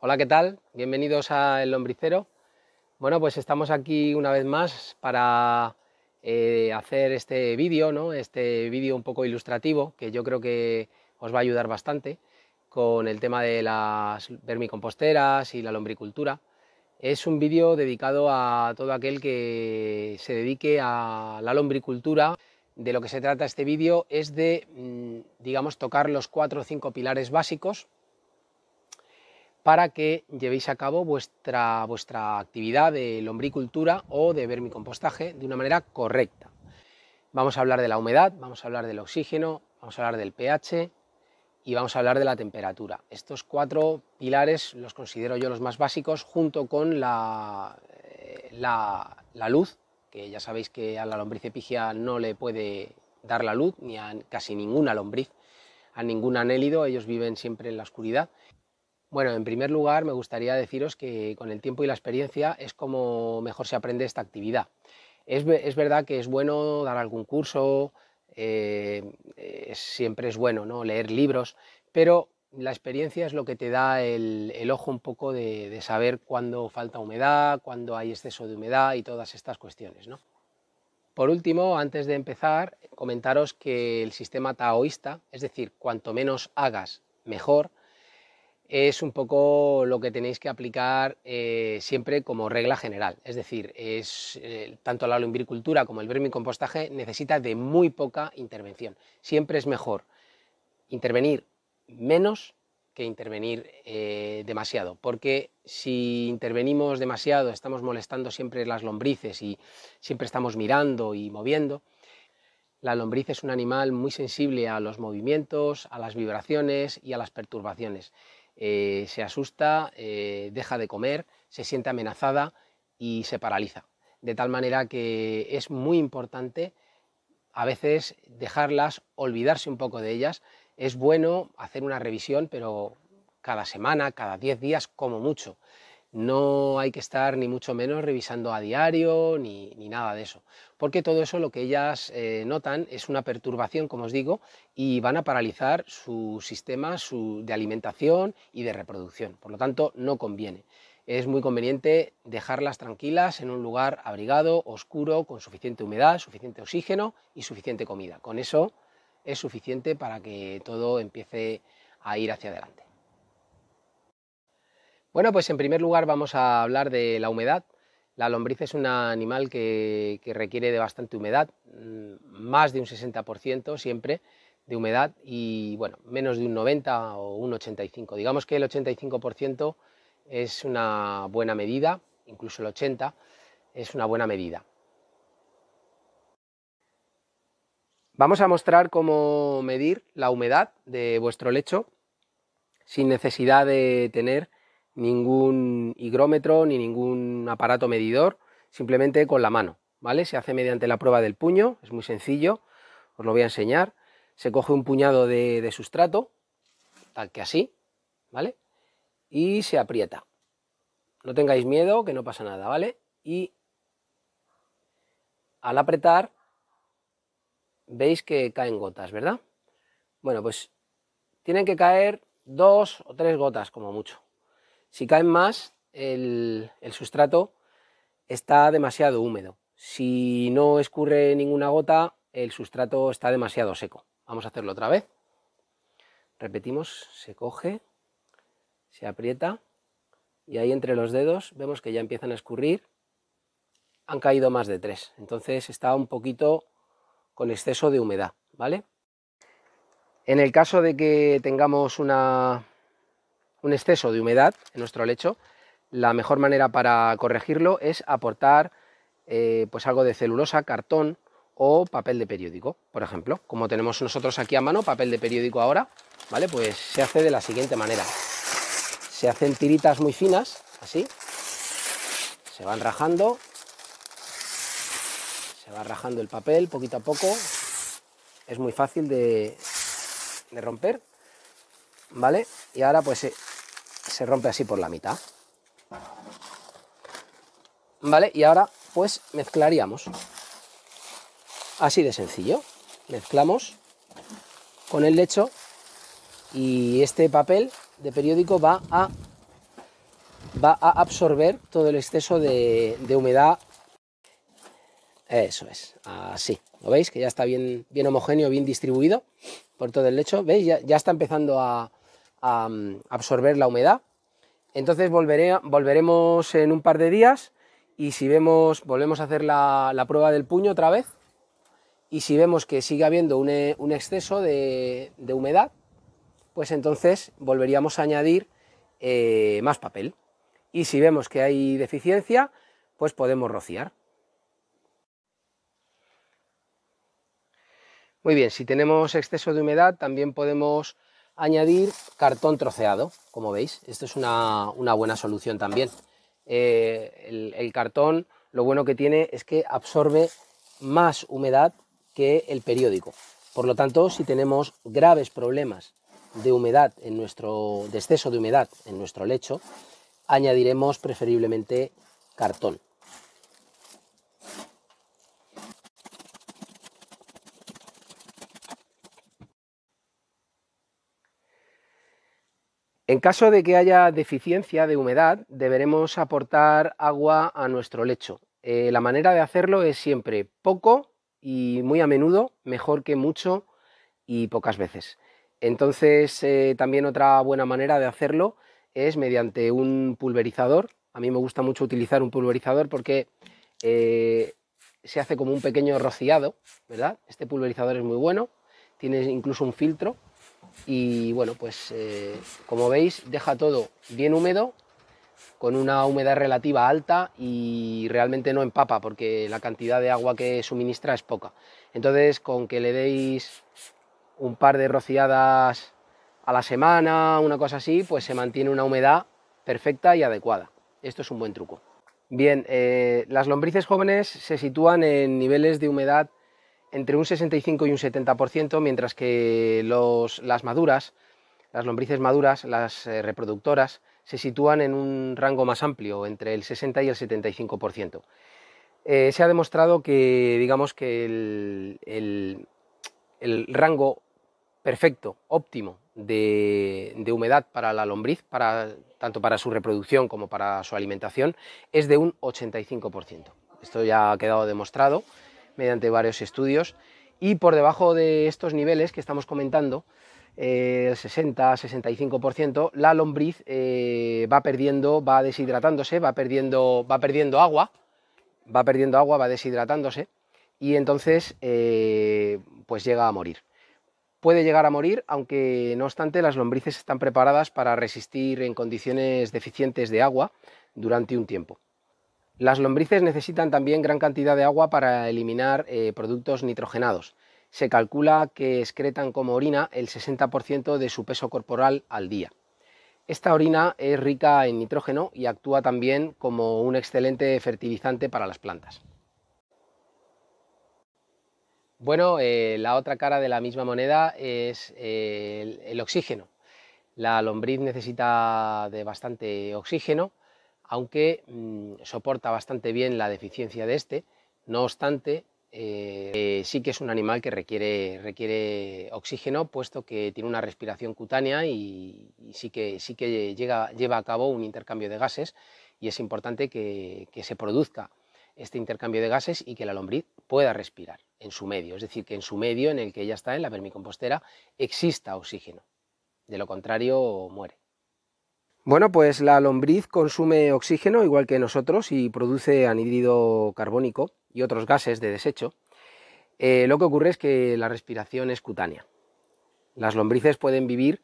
Hola, ¿qué tal? Bienvenidos a El Lombricero. Bueno, pues estamos aquí una vez más para hacer este vídeo, ¿no? Este vídeo un poco ilustrativo que yo creo que os va a ayudar bastante con el tema de las vermicomposteras y la lombricultura. Es un vídeo dedicado a todo aquel que se dedique a la lombricultura. De lo que se trata este vídeo es de, digamos, tocar los 4 o 5 pilares básicos para que llevéis a cabo vuestra actividad de lombricultura o de vermicompostaje de una manera correcta. Vamos a hablar de la humedad, vamos a hablar del oxígeno, vamos a hablar del pH y vamos a hablar de la temperatura. Estos 4 pilares los considero yo los más básicos, junto con la luz, que ya sabéis que a la lombriz epigia no le puede dar la luz, ni a casi ninguna lombriz, a ningún anélido, ellos viven siempre en la oscuridad. Bueno, en primer lugar me gustaría deciros que con el tiempo y la experiencia es como mejor se aprende esta actividad. Es verdad que es bueno dar algún curso, siempre es bueno, ¿no?, leer libros, pero la experiencia es lo que te da el ojo un poco de saber cuándo falta humedad, cuándo hay exceso de humedad y todas estas cuestiones, ¿no? Por último, antes de empezar, comentaros que el sistema taoísta, es decir, cuanto menos hagas, mejor, es un poco lo que tenéis que aplicar siempre como regla general. Es decir, tanto la lombricultura como el vermicompostaje necesita de muy poca intervención. Siempre es mejor intervenir menos que intervenir demasiado, porque si intervenimos demasiado, estamos molestando siempre las lombrices y siempre estamos mirando y moviendo. La lombriz es un animal muy sensible a los movimientos, a las vibraciones y a las perturbaciones. Se asusta, deja de comer, se siente amenazada y se paraliza. De tal manera que es muy importante a veces dejarlas, olvidarse un poco de ellas. Es bueno hacer una revisión, pero cada semana, cada 10 días como mucho. No hay que estar ni mucho menos revisando a diario ni nada de eso, porque todo eso lo que ellas notan es una perturbación, como os digo, y van a paralizar su sistema de alimentación y de reproducción. Por lo tanto, no conviene. Es muy conveniente dejarlas tranquilas en un lugar abrigado, oscuro, con suficiente humedad, suficiente oxígeno y suficiente comida. Con eso es suficiente para que todo empiece a ir hacia adelante. Bueno, pues en primer lugar vamos a hablar de la humedad. La lombriz es un animal que requiere de bastante humedad, más de un 60% siempre de humedad y bueno, menos de un 90 o un 85. Digamos que el 85% es una buena medida, incluso el 80 es una buena medida. Vamos a mostrar cómo medir la humedad de vuestro lecho sin necesidad de tener ningún higrómetro ni ningún aparato medidor, simplemente con la mano, ¿vale? Se hace mediante la prueba del puño, es muy sencillo, os lo voy a enseñar. Se coge un puñado de sustrato, tal que así, ¿vale? Y se aprieta. No tengáis miedo, que no pasa nada, ¿vale? Y al apretar, veis que caen gotas, ¿verdad? Bueno, pues tienen que caer 2 o 3 gotas como mucho. Si caen más, el sustrato está demasiado húmedo. Si no escurre ninguna gota, el sustrato está demasiado seco. Vamos a hacerlo otra vez. Repetimos, se coge, se aprieta y ahí entre los dedos vemos que ya empiezan a escurrir. Han caído más de 3, entonces está un poquito con exceso de humedad, ¿vale? En el caso de que tengamos un exceso de humedad en nuestro lecho, la mejor manera para corregirlo es aportar pues algo de celulosa, cartón o papel de periódico, por ejemplo. Como tenemos nosotros aquí a mano papel de periódico ahora, ¿vale? Pues se hace de la siguiente manera. Se hacen tiritas muy finas, así, se van rajando, se va rajando el papel poquito a poco, es muy fácil de romper, ¿vale? Y ahora pues se rompe así por la mitad, ¿vale? Y ahora pues mezclaríamos, así de sencillo, mezclamos con el lecho y este papel de periódico va a va a absorber todo el exceso de humedad. Eso es, así, ¿lo veis? Que ya está bien homogéneo, bien distribuido por todo el lecho, ¿veis? Ya está empezando a absorber la humedad. Entonces volveremos en un par de días y si vemos, volvemos a hacer la prueba del puño otra vez, y si vemos que sigue habiendo un exceso de humedad, pues entonces volveríamos a añadir más papel. Y si vemos que hay deficiencia, pues podemos rociar. Muy bien, si tenemos exceso de humedad también podemos añadir cartón troceado, como veis. Esto es una buena solución también. El cartón, lo bueno que tiene es que absorbe más humedad que el periódico. Por lo tanto, si tenemos graves problemas de humedad de exceso de humedad en nuestro lecho, añadiremos preferiblemente cartón. En caso de que haya deficiencia de humedad, deberemos aportar agua a nuestro lecho. La manera de hacerlo es siempre poco y muy a menudo, mejor que mucho y pocas veces. Entonces, también otra buena manera de hacerlo es mediante un pulverizador. A mí me gusta mucho utilizar un pulverizador porque se hace como un pequeño rociado, ¿verdad? Este pulverizador es muy bueno, tiene incluso un filtro. Y bueno, pues como veis, deja todo bien húmedo, con una humedad relativa alta y realmente no empapa porque la cantidad de agua que suministra es poca. Entonces, con que le deis un par de rociadas a la semana, una cosa así, pues se mantiene una humedad perfecta y adecuada. Esto es un buen truco. Bien, las lombrices jóvenes se sitúan en niveles de humedad entre un 65 y un 70%, mientras que las lombrices maduras, las reproductoras, se sitúan en un rango más amplio, entre el 60 y el 75%. Se ha demostrado que, digamos que el rango perfecto, óptimo de humedad para la lombriz, tanto para su reproducción como para su alimentación, es de un 85%. Esto ya ha quedado demostrado mediante varios estudios, y por debajo de estos niveles que estamos comentando, el 60-65%, la lombriz va deshidratándose, va perdiendo agua, va deshidratándose, y entonces pues llega a morir. Puede llegar a morir, aunque no obstante las lombrices están preparadas para resistir en condiciones deficientes de agua durante un tiempo. Las lombrices necesitan también gran cantidad de agua para eliminar productos nitrogenados. Se calcula que excretan como orina el 60% de su peso corporal al día. Esta orina es rica en nitrógeno y actúa también como un excelente fertilizante para las plantas. Bueno, la otra cara de la misma moneda es el oxígeno. La lombriz necesita de bastante oxígeno, aunque soporta bastante bien la deficiencia de este. No obstante, sí que es un animal que requiere oxígeno, puesto que tiene una respiración cutánea y sí que lleva a cabo un intercambio de gases, y es importante que se produzca este intercambio de gases y que la lombriz pueda respirar en su medio, es decir, que en su medio en el que ella está, en la vermicompostera, exista oxígeno. De lo contrario, muere. Bueno, pues la lombriz consume oxígeno igual que nosotros y produce anhídrido carbónico y otros gases de desecho. Lo que ocurre es que la respiración es cutánea. Las lombrices pueden vivir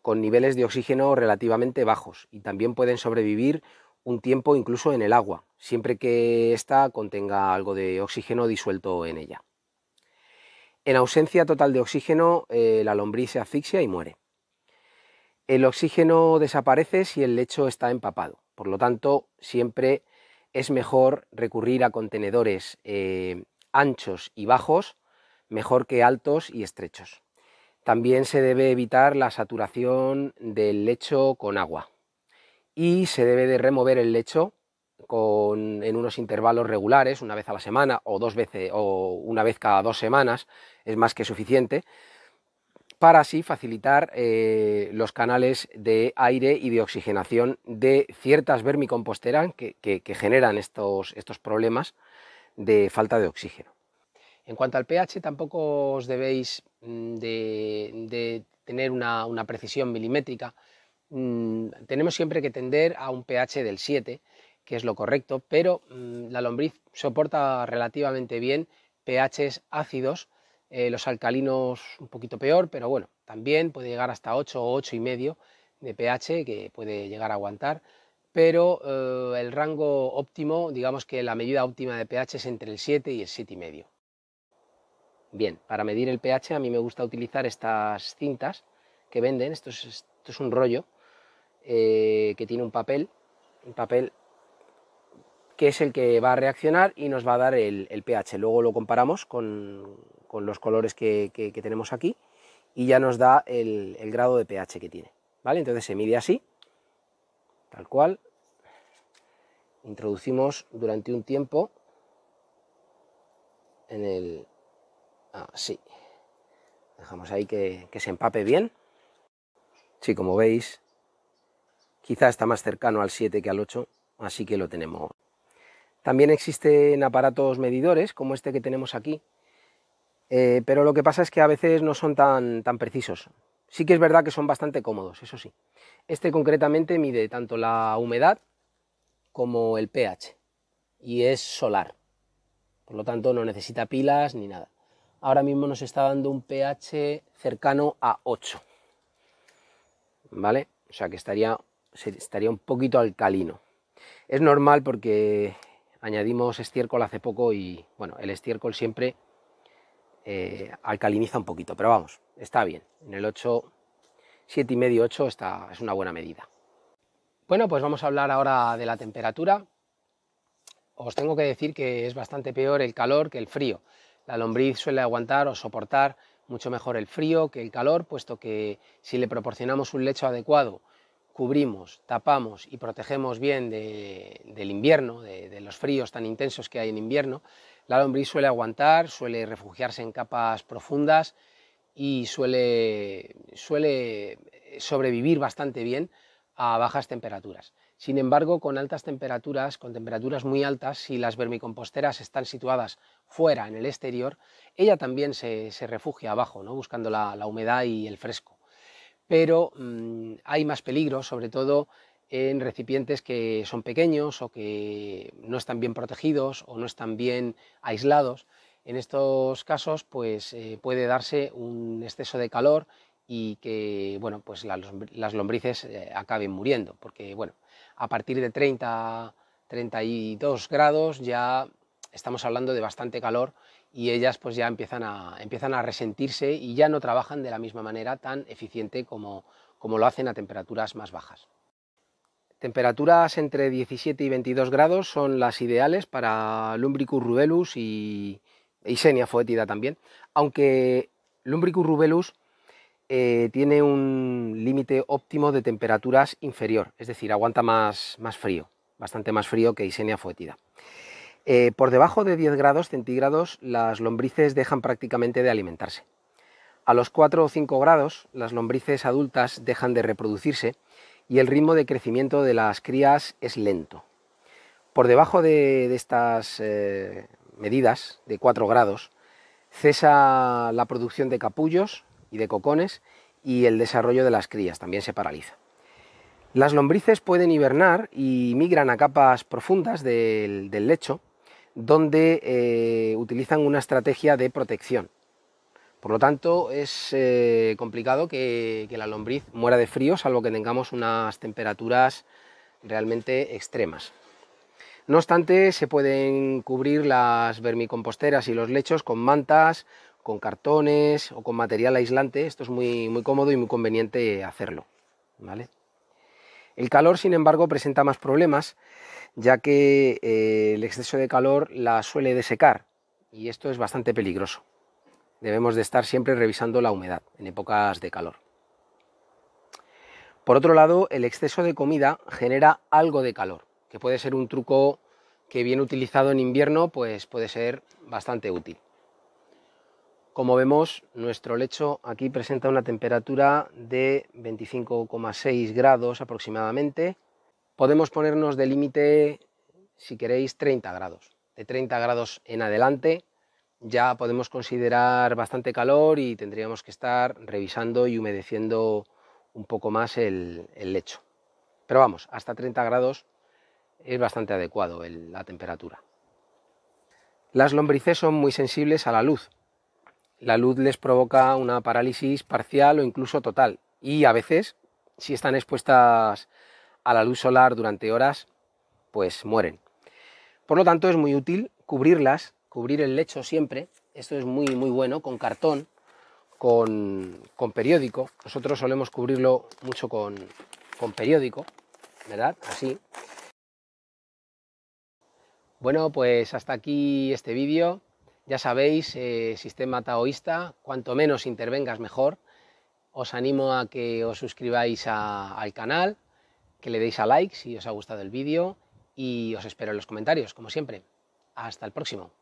con niveles de oxígeno relativamente bajos y también pueden sobrevivir un tiempo incluso en el agua, siempre que ésta contenga algo de oxígeno disuelto en ella. En ausencia total de oxígeno, la lombriz se asfixia y muere. El oxígeno desaparece si el lecho está empapado, por lo tanto, siempre es mejor recurrir a contenedores anchos y bajos, mejor que altos y estrechos. También se debe evitar la saturación del lecho con agua y se debe de remover el lecho en unos intervalos regulares, una vez a la semana o una vez cada 2 semanas, es más que suficiente, para así facilitar los canales de aire y de oxigenación de ciertas vermicomposteras que generan estos problemas de falta de oxígeno. En cuanto al pH, tampoco os debéis de tener una precisión milimétrica. Tenemos siempre que tender a un pH del 7, que es lo correcto, pero la lombriz soporta relativamente bien pHs ácidos, los alcalinos un poquito peor, pero bueno, también puede llegar hasta 8 o 8,5 de pH, que puede llegar a aguantar, pero el rango óptimo, digamos que la medida óptima de pH es entre el 7 y el 7,5. Bien, para medir el pH a mí me gusta utilizar estas cintas que venden. Esto es un rollo que tiene un papel que es el que va a reaccionar y nos va a dar el pH. Luego lo comparamos con los colores que tenemos aquí y ya nos da el grado de pH que tiene, ¿vale? Entonces se mide así, tal cual. Introducimos durante un tiempo en el... así. Dejamos ahí que se empape bien. Sí, como veis, quizá está más cercano al 7 que al 8, así que lo tenemos. También existen aparatos medidores, como este que tenemos aquí, pero lo que pasa es que a veces no son tan precisos. Sí que es verdad que son bastante cómodos, eso sí. Este concretamente mide tanto la humedad como el pH, y es solar, por lo tanto no necesita pilas ni nada. Ahora mismo nos está dando un pH cercano a 8, ¿vale? O sea que estaría un poquito alcalino. Es normal porque añadimos estiércol hace poco y, bueno, el estiércol siempre alcaliniza un poquito, pero vamos, está bien. En el 8, 7,5, 8 es una buena medida. Bueno, pues vamos a hablar ahora de la temperatura. Os tengo que decir que es bastante peor el calor que el frío. La lombriz suele aguantar o soportar mucho mejor el frío que el calor, puesto que si le proporcionamos un lecho adecuado, cubrimos, tapamos y protegemos bien del invierno, de los fríos tan intensos que hay en invierno, la lombriz suele aguantar, suele refugiarse en capas profundas y suele sobrevivir bastante bien a bajas temperaturas. Sin embargo, con altas temperaturas, con temperaturas muy altas, si las vermicomposteras están situadas fuera, en el exterior, ella también se refugia abajo, ¿no? Buscando la humedad y el fresco. Pero hay más peligro, sobre todo en recipientes que son pequeños o que no están bien protegidos o no están bien aislados. En estos casos, pues puede darse un exceso de calor y que, bueno, pues las lombrices acaben muriendo, porque, bueno, a partir de 30, 32 grados ya estamos hablando de bastante calor y ellas pues ya empiezan a resentirse y ya no trabajan de la misma manera tan eficiente como lo hacen a temperaturas más bajas. Temperaturas entre 17 y 22 grados son las ideales para Lumbricus rubellus y Eisenia foetida también, aunque Lumbricus rubellus tiene un límite óptimo de temperaturas inferior, es decir, aguanta más frío, bastante más frío que Eisenia foetida. Por debajo de 10 grados centígrados las lombrices dejan prácticamente de alimentarse. A los 4 o 5 grados las lombrices adultas dejan de reproducirse y el ritmo de crecimiento de las crías es lento. Por debajo de estas medidas de 4 grados cesa la producción de capullos y de cocones y el desarrollo de las crías también se paraliza. Las lombrices pueden hibernar y migran a capas profundas del lecho, donde utilizan una estrategia de protección. Por lo tanto, es complicado que la lombriz muera de frío, salvo que tengamos unas temperaturas realmente extremas. No obstante, se pueden cubrir las vermicomposteras y los lechos con mantas, con cartones o con material aislante. Esto es muy cómodo y muy conveniente hacerlo, ¿vale? El calor, sin embargo, presenta más problemas, ya que el exceso de calor la suele desecar y esto es bastante peligroso. Debemos de estar siempre revisando la humedad en épocas de calor. Por otro lado, el exceso de comida genera algo de calor, que puede ser un truco que bien utilizado en invierno pues puede ser bastante útil. Como vemos, nuestro lecho aquí presenta una temperatura de 25,6 grados aproximadamente. Podemos ponernos de límite, si queréis, 30 grados. De 30 grados en adelante ya podemos considerar bastante calor y tendríamos que estar revisando y humedeciendo un poco más el lecho. Pero vamos, hasta 30 grados es bastante adecuado la temperatura. Las lombrices son muy sensibles a la luz. La luz les provoca una parálisis parcial o incluso total, y a veces, si están expuestas a la luz solar durante horas, pues mueren. Por lo tanto, es muy útil cubrirlas, cubrir el lecho siempre. Esto es muy bueno, con cartón, con periódico. Nosotros solemos cubrirlo mucho con periódico, ¿verdad? Así. Bueno, pues hasta aquí este vídeo. Ya sabéis, sistema taoísta, cuanto menos intervengas mejor. Os animo a que os suscribáis al canal, que le deis a like si os ha gustado el vídeo y os espero en los comentarios, como siempre. Hasta el próximo.